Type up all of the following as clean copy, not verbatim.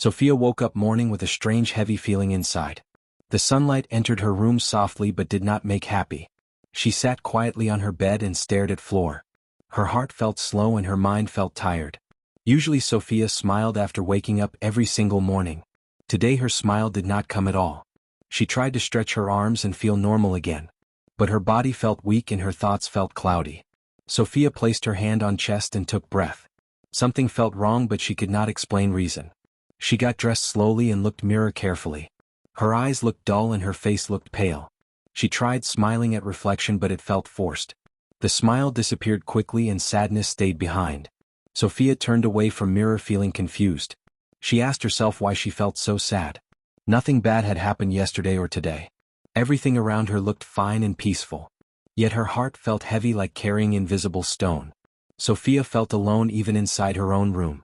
Sophia woke up morning with a strange heavy feeling inside. The sunlight entered her room softly but did not make happy. She sat quietly on her bed and stared at floor. Her heart felt slow and her mind felt tired. Usually Sophia smiled after waking up every single morning. Today her smile did not come at all. She tried to stretch her arms and feel normal again. But her body felt weak and her thoughts felt cloudy. Sophia placed her hand on chest and took breath. Something felt wrong but she could not explain reason. She got dressed slowly and looked mirror carefully. Her eyes looked dull and her face looked pale. She tried smiling at reflection but it felt forced. The smile disappeared quickly and sadness stayed behind. Sophia turned away from mirror feeling confused. She asked herself why she felt so sad. Nothing bad had happened yesterday or today. Everything around her looked fine and peaceful. Yet her heart felt heavy like carrying invisible stone. Sophia felt alone even inside her own room.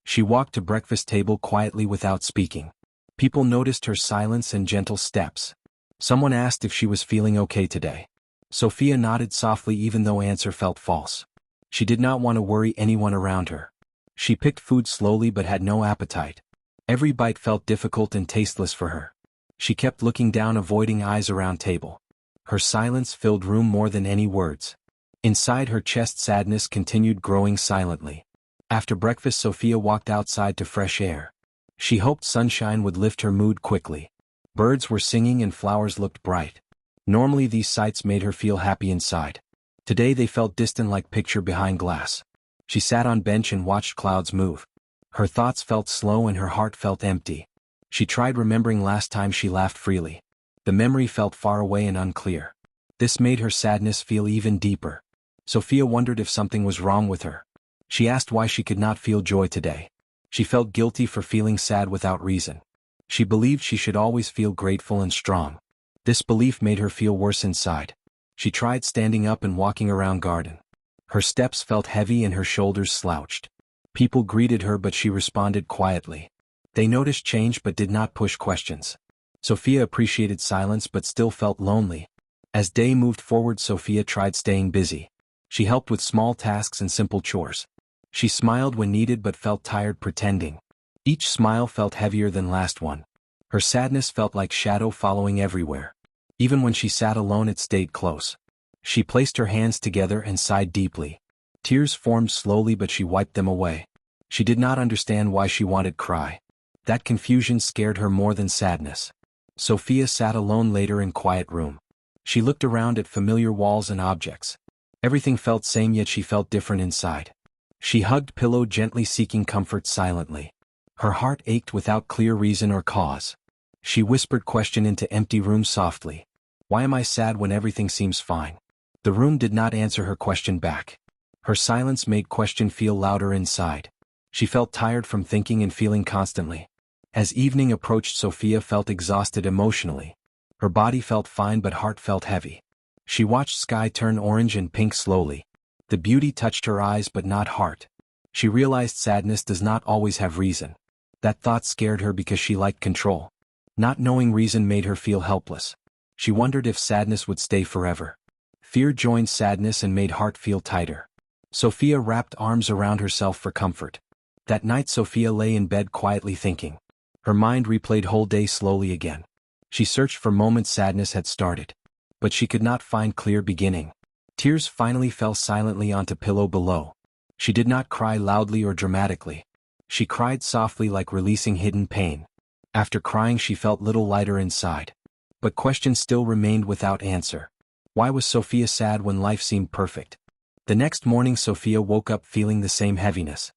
She walked to breakfast table quietly without speaking. People noticed her silence and gentle steps. Someone asked if she was feeling okay today. Sophia nodded softly even though answer felt false. She did not want to worry anyone around her. She picked food slowly but had no appetite. Every bite felt difficult and tasteless for her. She kept looking down, avoiding eyes around table. Her silence filled room more than any words. Inside her chest sadness continued growing silently. After breakfast Sophia walked outside to fresh air. She hoped sunshine would lift her mood quickly. Birds were singing and flowers looked bright. Normally these sights made her feel happy inside. Today they felt distant like picture behind glass. She sat on bench and watched clouds move. Her thoughts felt slow and her heart felt empty. She tried remembering last time she laughed freely. The memory felt far away and unclear. This made her sadness feel even deeper. Sophia wondered if something was wrong with her. She asked why she could not feel joy today. She felt guilty for feeling sad without reason. She believed she should always feel grateful and strong. This belief made her feel worse inside. She tried standing up and walking around garden. Her steps felt heavy and her shoulders slouched. People greeted her but she responded quietly. They noticed change but did not push questions. Sophia appreciated silence but still felt lonely. As day moved forward Sophia tried staying busy. She helped with small tasks and simple chores. She smiled when needed but felt tired pretending. Each smile felt heavier than last one. Her sadness felt like shadow following everywhere. Even when she sat alone it stayed close. She placed her hands together and sighed deeply. Tears formed slowly but she wiped them away. She did not understand why she wanted to cry. That confusion scared her more than sadness. Sophia sat alone later in quiet room. She looked around at familiar walls and objects. Everything felt same yet she felt different inside. She hugged pillow gently seeking comfort silently. Her heart ached without clear reason or cause. She whispered question into empty room softly. Why am I sad when everything seems fine? The room did not answer her question back. Her silence made question feel louder inside. She felt tired from thinking and feeling constantly. As evening approached Sophia felt exhausted emotionally. Her body felt fine but heart felt heavy. She watched sky turn orange and pink slowly. The beauty touched her eyes but not heart. She realized sadness does not always have reason. That thought scared her because she liked control. Not knowing reason made her feel helpless. She wondered if sadness would stay forever. Fear joined sadness and made heart feel tighter. Sophia wrapped arms around herself for comfort. That night Sophia lay in bed quietly thinking. Her mind replayed whole day slowly again. She searched for moments sadness had started. But she could not find clear beginning. Tears finally fell silently onto pillow below. She did not cry loudly or dramatically. She cried softly like releasing hidden pain. After crying she felt little lighter inside. But questions still remained without answer. Why was Sophia sad when life seemed perfect? The next morning Sophia woke up feeling the same heaviness.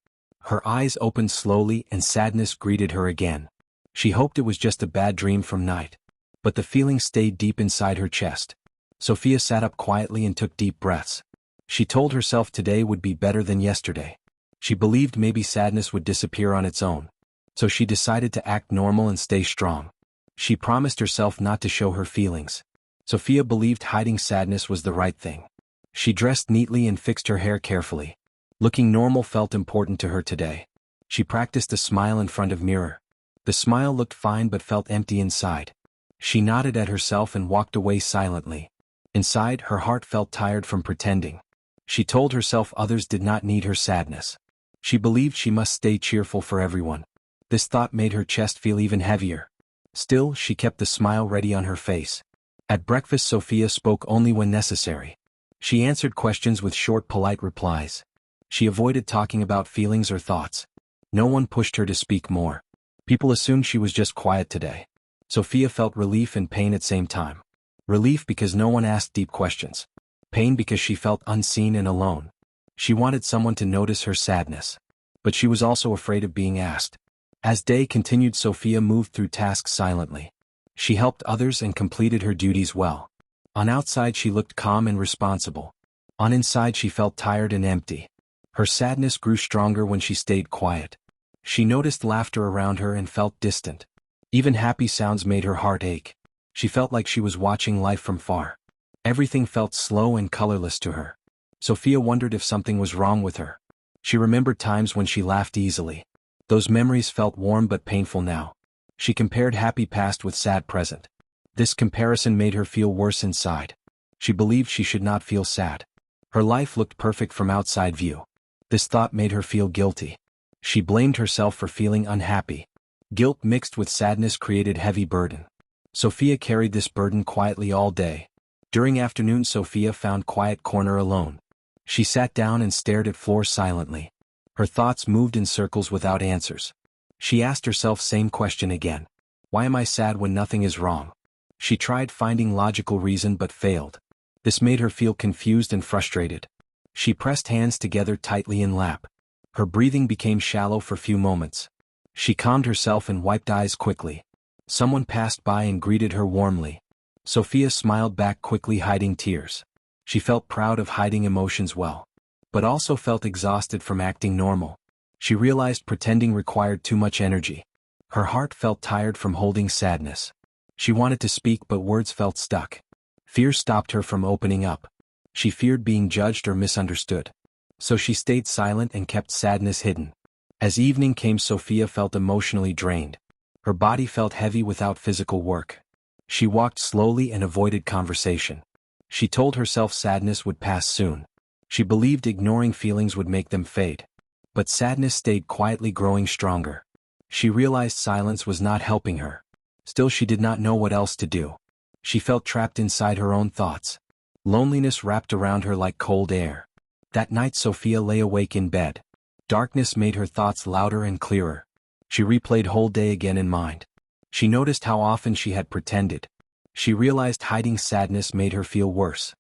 Her eyes opened slowly and sadness greeted her again. She hoped it was just a bad dream from night. But the feeling stayed deep inside her chest. Sophia sat up quietly and took deep breaths. She told herself today would be better than yesterday. She believed maybe sadness would disappear on its own. So she decided to act normal and stay strong. She promised herself not to show her feelings. Sophia believed hiding sadness was the right thing. She dressed neatly and fixed her hair carefully. Looking normal felt important to her today. She practiced a smile in front of mirror. The smile looked fine but felt empty inside. She nodded at herself and walked away silently. Inside, her heart felt tired from pretending. She told herself others did not need her sadness. She believed she must stay cheerful for everyone. This thought made her chest feel even heavier. Still, she kept the smile ready on her face. At breakfast, Sophia spoke only when necessary. She answered questions with short, polite replies. She avoided talking about feelings or thoughts. No one pushed her to speak more. People assumed she was just quiet today. Sophia felt relief and pain at same time. Relief because no one asked deep questions. Pain because she felt unseen and alone. She wanted someone to notice her sadness. But she was also afraid of being asked. As day continued, Sophia moved through tasks silently. She helped others and completed her duties well. On outside she looked calm and responsible. On inside she felt tired and empty. Her sadness grew stronger when she stayed quiet. She noticed laughter around her and felt distant. Even happy sounds made her heart ache. She felt like she was watching life from far. Everything felt slow and colorless to her. Sophia wondered if something was wrong with her. She remembered times when she laughed easily. Those memories felt warm but painful now. She compared happy past with sad present. This comparison made her feel worse inside. She believed she should not feel sad. Her life looked perfect from outside view. This thought made her feel guilty. She blamed herself for feeling unhappy. Guilt mixed with sadness created heavy burden. Sophia carried this burden quietly all day. During afternoon, Sophia found quiet corner alone. She sat down and stared at floor silently. Her thoughts moved in circles without answers. She asked herself same question again. Why am I sad when nothing is wrong? She tried finding logical reason but failed. This made her feel confused and frustrated. She pressed hands together tightly in lap. Her breathing became shallow for few moments. She calmed herself and wiped eyes quickly. Someone passed by and greeted her warmly. Sophia smiled back quickly, hiding tears. She felt proud of hiding emotions well, but also felt exhausted from acting normal. She realized pretending required too much energy. Her heart felt tired from holding sadness. She wanted to speak but words felt stuck. Fear stopped her from opening up. She feared being judged or misunderstood. So she stayed silent and kept sadness hidden. As evening came, Sophia felt emotionally drained. Her body felt heavy without physical work. She walked slowly and avoided conversation. She told herself sadness would pass soon. She believed ignoring feelings would make them fade. But sadness stayed quietly, growing stronger. She realized silence was not helping her. Still, she did not know what else to do. She felt trapped inside her own thoughts. Loneliness wrapped around her like cold air. That night, Sophia lay awake in bed. Darkness made her thoughts louder and clearer. She replayed whole day again in mind. She noticed how often she had pretended. She realized hiding sadness made her feel worse.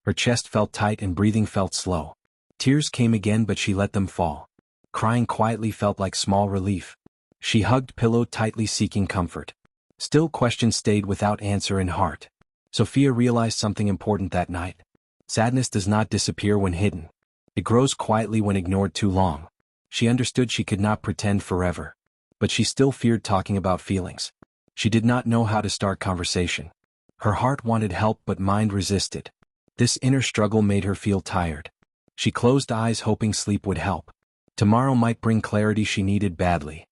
Her chest felt tight and breathing felt slow. Tears came again, but she let them fall. Crying quietly felt like small relief. She hugged pillow tightly, seeking comfort. Still, questions stayed without answer in heart. Sophia realized something important that night. Sadness does not disappear when hidden. It grows quietly when ignored too long. She understood she could not pretend forever. But she still feared talking about feelings. She did not know how to start conversation. Her heart wanted help but mind resisted. This inner struggle made her feel tired. She closed eyes, hoping sleep would help. Tomorrow might bring clarity she needed badly.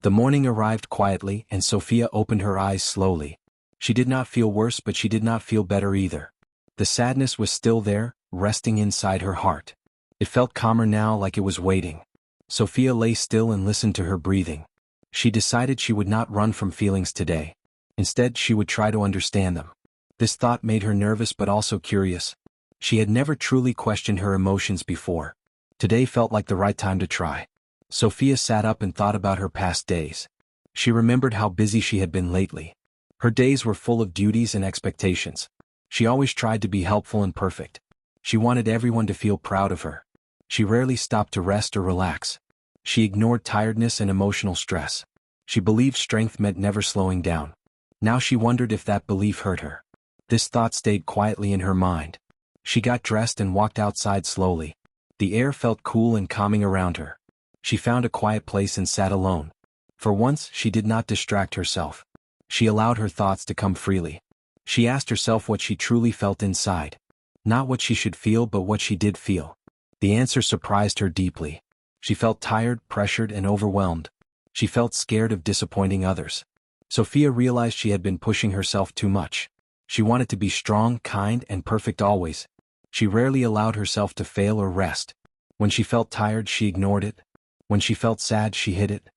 The morning arrived quietly and Sophia opened her eyes slowly. She did not feel worse, but she did not feel better either. The sadness was still there, resting inside her heart. It felt calmer now, like it was waiting. Sophia lay still and listened to her breathing. She decided she would not run from feelings today. Instead, she would try to understand them. This thought made her nervous but also curious. She had never truly questioned her emotions before. Today felt like the right time to try. Sophia sat up and thought about her past days. She remembered how busy she had been lately. Her days were full of duties and expectations. She always tried to be helpful and perfect. She wanted everyone to feel proud of her. She rarely stopped to rest or relax. She ignored tiredness and emotional stress. She believed strength meant never slowing down. Now she wondered if that belief hurt her. This thought stayed quietly in her mind. She got dressed and walked outside slowly. The air felt cool and calming around her. She found a quiet place and sat alone. For once, she did not distract herself. She allowed her thoughts to come freely. She asked herself what she truly felt inside. Not what she should feel, but what she did feel. The answer surprised her deeply. She felt tired, pressured, and overwhelmed. She felt scared of disappointing others. Sophia realized she had been pushing herself too much. She wanted to be strong, kind, and perfect always. She rarely allowed herself to fail or rest. When she felt tired, she ignored it. When she felt sad, she hid it.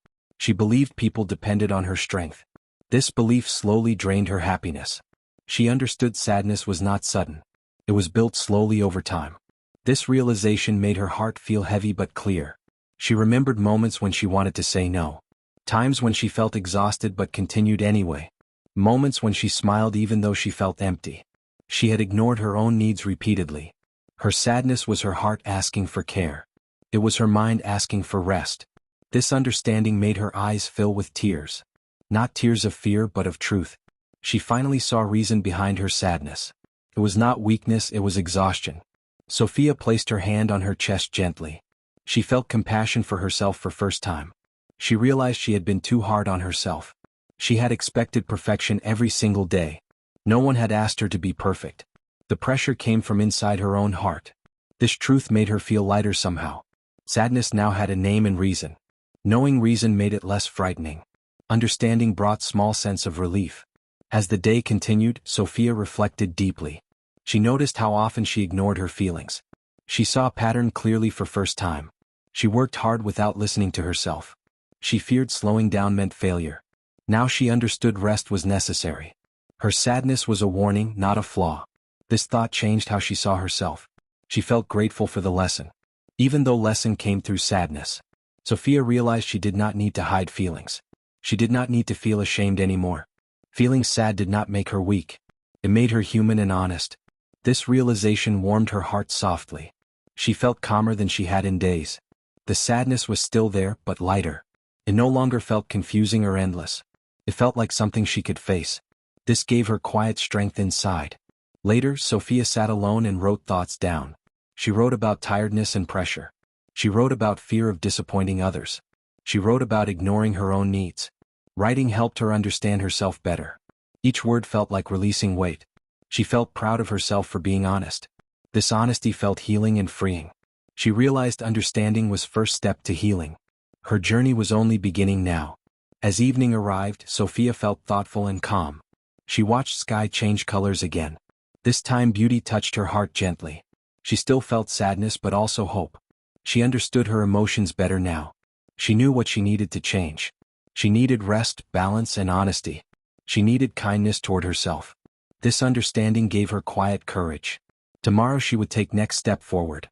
She believed people depended on her strength. This belief slowly drained her happiness. She understood sadness was not sudden. It was built slowly over time. This realization made her heart feel heavy but clear. She remembered moments when she wanted to say no. Times when she felt exhausted but continued anyway. Moments when she smiled even though she felt empty. She had ignored her own needs repeatedly. Her sadness was her heart asking for care. It was her mind asking for rest. This understanding made her eyes fill with tears. Not tears of fear but of truth. She finally saw reason behind her sadness. It was not weakness, it was exhaustion. Sophia placed her hand on her chest gently. She felt compassion for herself for first time. She realized she had been too hard on herself. She had expected perfection every single day. No one had asked her to be perfect. The pressure came from inside her own heart. This truth made her feel lighter somehow. Sadness now had a name and reason. Knowing reason made it less frightening. Understanding brought small sense of relief. As the day continued, Sophia reflected deeply. She noticed how often she ignored her feelings. She saw a pattern clearly for first time. She worked hard without listening to herself. She feared slowing down meant failure. Now she understood rest was necessary. Her sadness was a warning, not a flaw. This thought changed how she saw herself. She felt grateful for the lesson. Even though lesson came through sadness, Sophia realized she did not need to hide feelings. She did not need to feel ashamed anymore. Feeling sad did not make her weak. It made her human and honest. This realization warmed her heart softly. She felt calmer than she had in days. The sadness was still there, but lighter. It no longer felt confusing or endless. It felt like something she could face. This gave her quiet strength inside. Later, Sophia sat alone and wrote thoughts down. She wrote about tiredness and pressure. She wrote about fear of disappointing others. She wrote about ignoring her own needs. Writing helped her understand herself better. Each word felt like releasing weight. She felt proud of herself for being honest. This honesty felt healing and freeing. She realized understanding was first step to healing. Her journey was only beginning now. As evening arrived, Sophia felt thoughtful and calm. She watched sky change colors again. This time beauty touched her heart gently. She still felt sadness but also hope. She understood her emotions better now. She knew what she needed to change. She needed rest, balance, and honesty. She needed kindness toward herself. This understanding gave her quiet courage. Tomorrow she would take next step forward.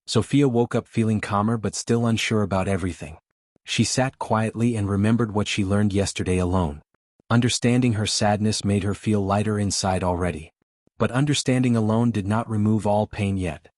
Sophia woke up feeling calmer but still unsure about everything. She sat quietly and remembered what she learned yesterday alone. Understanding her sadness made her feel lighter inside already. But understanding alone did not remove all pain yet.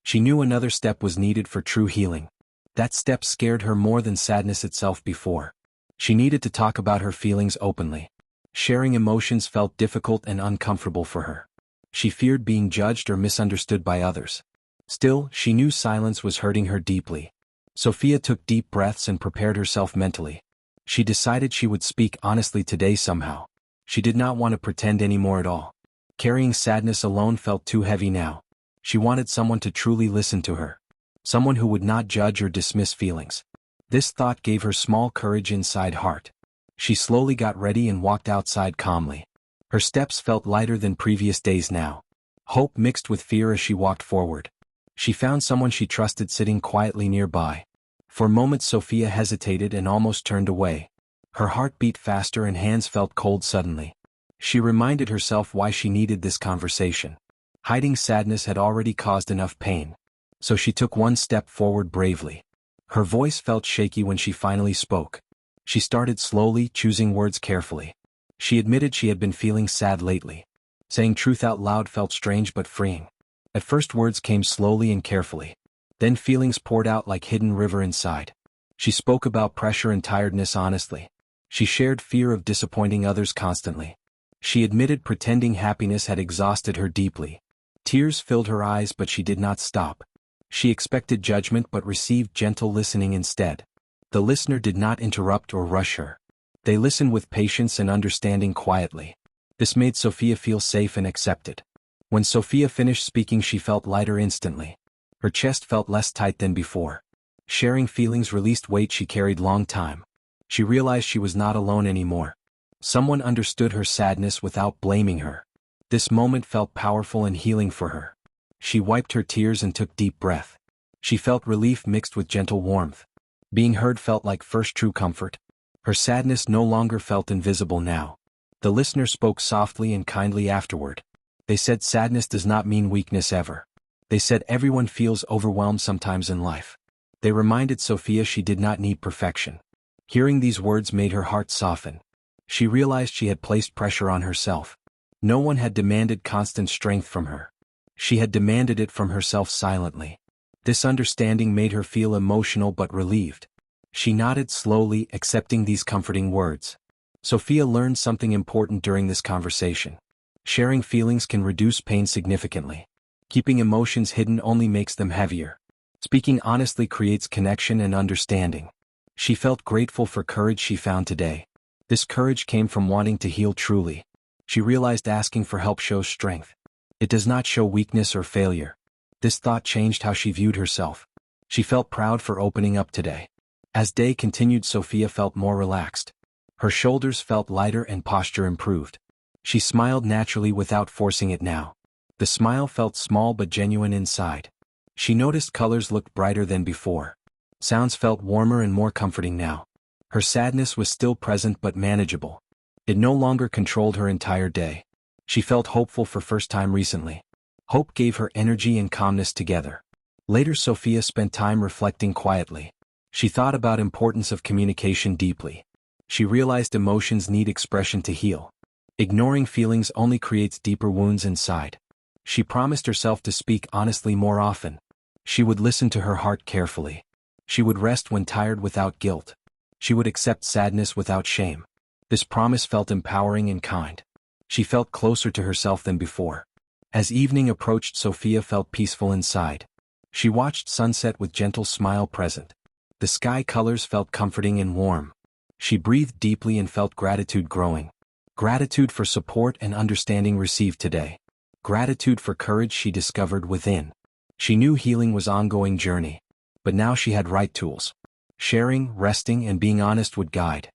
She knew another step was needed for true healing. That step scared her more than sadness itself before. She needed to talk about her feelings openly. Sharing emotions felt difficult and uncomfortable for her. She feared being judged or misunderstood by others. Still, she knew silence was hurting her deeply. Sophia took deep breaths and prepared herself mentally. She decided she would speak honestly today somehow. She did not want to pretend anymore at all. Carrying sadness alone felt too heavy now. She wanted someone to truly listen to her. Someone who would not judge or dismiss feelings. This thought gave her small courage inside heart. She slowly got ready and walked outside calmly. Her steps felt lighter than previous days now. Hope mixed with fear as she walked forward. She found someone she trusted sitting quietly nearby. For moments Sophia hesitated and almost turned away. Her heart beat faster and hands felt cold suddenly. She reminded herself why she needed this conversation. Hiding sadness had already caused enough pain. So she took one step forward bravely. Her voice felt shaky when she finally spoke. She started slowly, choosing words carefully. She admitted she had been feeling sad lately. Saying truth out loud felt strange but freeing. At first words came slowly and carefully. Then feelings poured out like hidden river inside. She spoke about pressure and tiredness honestly. She shared fear of disappointing others constantly. She admitted pretending happiness had exhausted her deeply. Tears filled her eyes but she did not stop. She expected judgment but received gentle listening instead. The listener did not interrupt or rush her. They listened with patience and understanding quietly. This made Sophia feel safe and accepted. When Sophia finished speaking she felt lighter instantly. Her chest felt less tight than before. Sharing feelings released weight she carried long time. She realized she was not alone anymore. Someone understood her sadness without blaming her. This moment felt powerful and healing for her. She wiped her tears and took deep breath. She felt relief mixed with gentle warmth. Being heard felt like first true comfort. Her sadness no longer felt invisible now. The listener spoke softly and kindly afterward. They said sadness does not mean weakness ever. They said everyone feels overwhelmed sometimes in life. They reminded Sophia she did not need perfection. Hearing these words made her heart soften. She realized she had placed pressure on herself. No one had demanded constant strength from her. She had demanded it from herself silently. This understanding made her feel emotional but relieved. She nodded slowly, accepting these comforting words. Sophia learned something important during this conversation. Sharing feelings can reduce pain significantly. Keeping emotions hidden only makes them heavier. Speaking honestly creates connection and understanding. She felt grateful for courage she found today. This courage came from wanting to heal truly. She realized asking for help shows strength. It does not show weakness or failure. This thought changed how she viewed herself. She felt proud for opening up today. As day continued, Sophia felt more relaxed. Her shoulders felt lighter and posture improved. She smiled naturally without forcing it now. The smile felt small but genuine inside. She noticed colors looked brighter than before. Sounds felt warmer and more comforting now. Her sadness was still present but manageable. It no longer controlled her entire day. She felt hopeful for first time recently. Hope gave her energy and calmness together. Later, Sophia spent time reflecting quietly. She thought about importance of communication deeply. She realized emotions need expression to heal. Ignoring feelings only creates deeper wounds inside. She promised herself to speak honestly more often. She would listen to her heart carefully. She would rest when tired without guilt. She would accept sadness without shame. This promise felt empowering and kind. She felt closer to herself than before. As evening approached, Sophia felt peaceful inside. She watched sunset with gentle smile present. The sky colors felt comforting and warm. She breathed deeply and felt gratitude growing. Gratitude for support and understanding received today. Gratitude for courage she discovered within. She knew healing was an ongoing journey. But now she had right tools. Sharing, resting, and being honest would guide.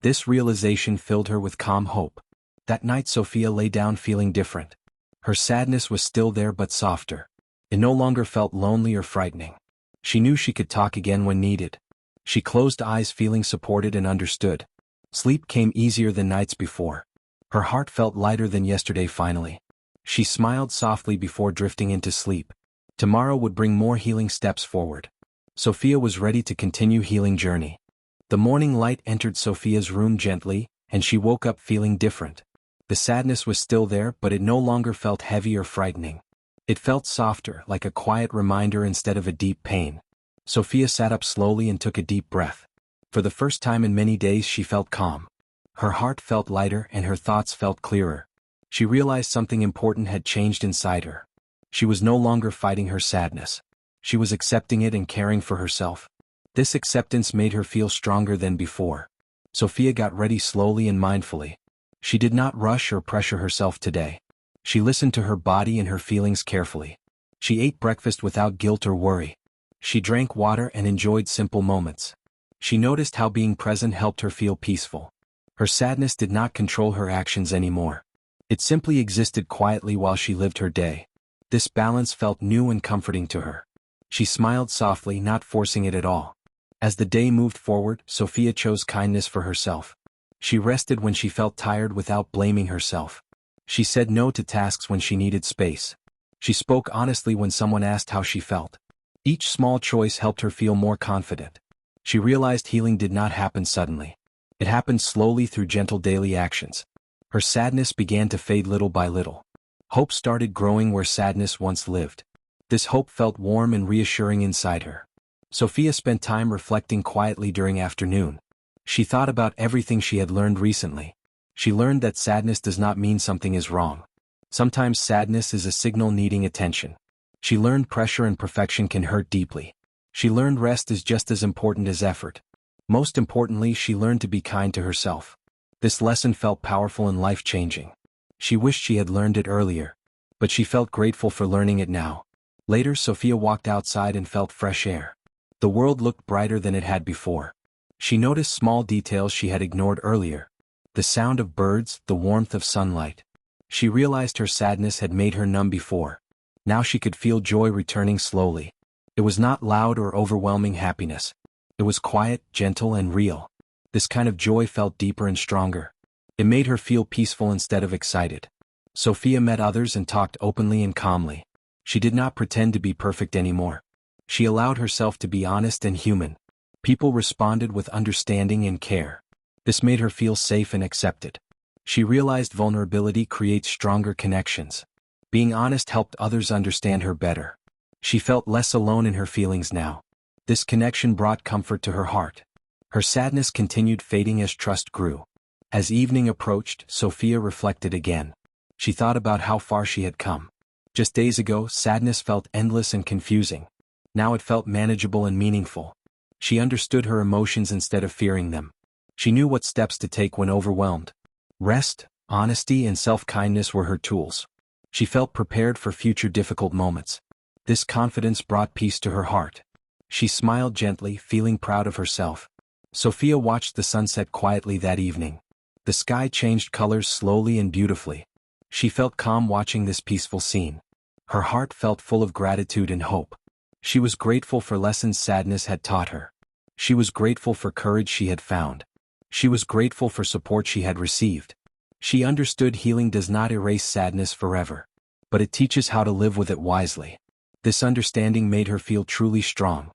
This realization filled her with calm hope. That night, Sophia lay down feeling different. Her sadness was still there but softer. It no longer felt lonely or frightening. She knew she could talk again when needed. She closed eyes feeling supported and understood. Sleep came easier than nights before. Her heart felt lighter than yesterday finally. She smiled softly before drifting into sleep. Tomorrow would bring more healing steps forward. Sophia was ready to continue healing journey. The morning light entered Sophia's room gently, and she woke up feeling different. The sadness was still there, but it no longer felt heavy or frightening. It felt softer, like a quiet reminder instead of a deep pain. Sophia sat up slowly and took a deep breath. For the first time in many days, she felt calm. Her heart felt lighter and her thoughts felt clearer. She realized something important had changed inside her. She was no longer fighting her sadness. She was accepting it and caring for herself. This acceptance made her feel stronger than before. Sophia got ready slowly and mindfully. She did not rush or pressure herself today. She listened to her body and her feelings carefully. She ate breakfast without guilt or worry. She drank water and enjoyed simple moments. She noticed how being present helped her feel peaceful. Her sadness did not control her actions anymore. It simply existed quietly while she lived her day. This balance felt new and comforting to her. She smiled softly, not forcing it at all. As the day moved forward, Sophia chose kindness for herself. She rested when she felt tired without blaming herself. She said no to tasks when she needed space. She spoke honestly when someone asked how she felt. Each small choice helped her feel more confident. She realized healing did not happen suddenly. It happened slowly through gentle daily actions. Her sadness began to fade little by little. Hope started growing where sadness once lived. This hope felt warm and reassuring inside her. Sophia spent time reflecting quietly during afternoon. She thought about everything she had learned recently. She learned that sadness does not mean something is wrong. Sometimes sadness is a signal needing attention. She learned pressure and perfection can hurt deeply. She learned rest is just as important as effort. Most importantly, she learned to be kind to herself. This lesson felt powerful and life-changing. She wished she had learned it earlier, but she felt grateful for learning it now. Later, Sophia walked outside and felt fresh air. The world looked brighter than it had before. She noticed small details she had ignored earlier. The sound of birds, the warmth of sunlight. She realized her sadness had made her numb before. Now she could feel joy returning slowly. It was not loud or overwhelming happiness. It was quiet, gentle, and real. This kind of joy felt deeper and stronger. It made her feel peaceful instead of excited. Sophia met others and talked openly and calmly. She did not pretend to be perfect anymore. She allowed herself to be honest and human. People responded with understanding and care. This made her feel safe and accepted. She realized vulnerability creates stronger connections. Being honest helped others understand her better. She felt less alone in her feelings now. This connection brought comfort to her heart. Her sadness continued fading as trust grew. As evening approached, Sophia reflected again. She thought about how far she had come. Just days ago, sadness felt endless and confusing. Now it felt manageable and meaningful. She understood her emotions instead of fearing them. She knew what steps to take when overwhelmed. Rest, honesty, and self-kindness were her tools. She felt prepared for future difficult moments. This confidence brought peace to her heart. She smiled gently, feeling proud of herself. Sophia watched the sunset quietly that evening. The sky changed colors slowly and beautifully. She felt calm watching this peaceful scene. Her heart felt full of gratitude and hope. She was grateful for lessons sadness had taught her. She was grateful for courage she had found. She was grateful for support she had received. She understood healing does not erase sadness forever, but it teaches how to live with it wisely. This understanding made her feel truly strong.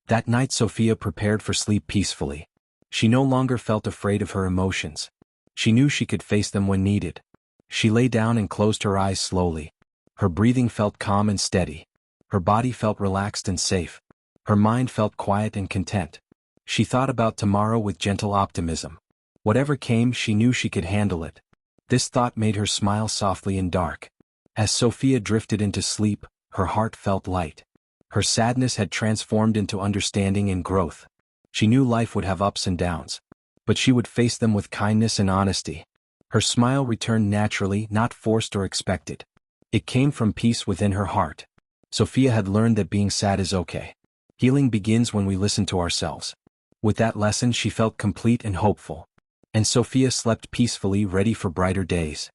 That night Sophia prepared for sleep peacefully. She no longer felt afraid of her emotions. She knew she could face them when needed. She lay down and closed her eyes slowly. Her breathing felt calm and steady. Her body felt relaxed and safe. Her mind felt quiet and content. She thought about tomorrow with gentle optimism. Whatever came, she knew she could handle it. This thought made her smile softly in dark. As Sophia drifted into sleep, her heart felt light. Her sadness had transformed into understanding and growth. She knew life would have ups and downs, but she would face them with kindness and honesty. Her smile returned naturally, not forced or expected. It came from peace within her heart. Sophia had learned that being sad is okay. Healing begins when we listen to ourselves. With that lesson she felt complete and hopeful. And Sophia slept peacefully, ready for brighter days.